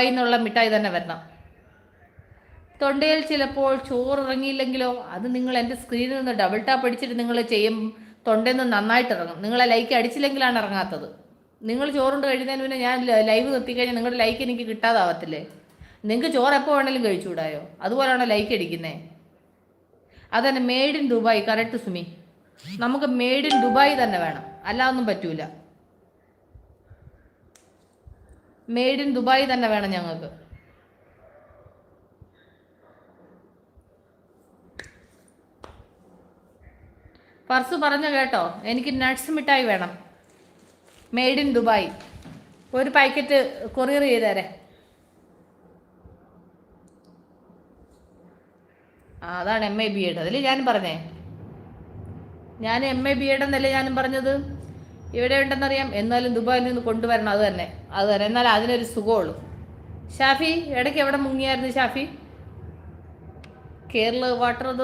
എന്നുള്ള മിഠായി തന്നെ വരണം. തൊണ്ടയിൽ ചിലപ്പോൾ ചോറ് ഇറങ്ങിയില്ലെങ്കിലോ, അത് നിങ്ങൾ എൻ്റെ സ്ക്രീനിൽ നിന്ന് ഡബിൾ ടാപ്പ് അടിച്ചിട്ട് നിങ്ങൾ ചെയ്യും, തൊണ്ടയിൽ നിന്ന് നന്നായിട്ട് ഇറങ്ങും. നിങ്ങളെ ലൈക്ക് അടിച്ചില്ലെങ്കിലാണ് ഇറങ്ങാത്തത്. നിങ്ങൾ ചോറുണ്ട് കഴിയുന്നതിന് പിന്നെ ഞാൻ ലൈവ് നിർത്തിക്കഴിഞ്ഞാൽ നിങ്ങളുടെ ലൈക്ക് എനിക്ക് കിട്ടാതാവത്തില്ലേ? നിങ്ങൾക്ക് ചോറ് എപ്പോൾ വേണമെങ്കിലും കഴിച്ചുകൂടായോ? അതുപോലെയാണോ ലൈക്ക് അടിക്കുന്നത്? അതന്നെ made in Dubai. Correct Sumi, നമുക്ക് മെയ്ഡ് ഇൻ ദുബായ് തന്നെ വേണം, അല്ലാതൊന്നും പറ്റൂല. മെയ്ഡ് ഇൻ ദുബായ് തന്നെ വേണം ഞങ്ങൾക്ക്. ഫർസു പറഞ്ഞ കേട്ടോ, എനിക്ക് നട്ട്സ് മിഠായി വേണം, മെയ്ഡ് ഇൻ ദുബായ്. ഒരു പാക്കറ്റ് കൊറിയർ ചെയ്തേരെ. അതാണ് MA BEd. അതിൽ ഞാനും പറഞ്ഞേ, ഞാൻ MA BEd എന്നല്ലേ ഞാനും പറഞ്ഞത്. ഇവിടെ ഉണ്ടെന്നറിയാം, എന്നാലും ദുബായിൽ നിന്ന് കൊണ്ടുവരണം. അത് തന്നെ എന്നാലും അതിനൊരു സുഖമുള്ളൂ. ഷാഫി ഇടയ്ക്ക് എവിടെ മുങ്ങിയായിരുന്നു ഷാഫി? Kerala water authority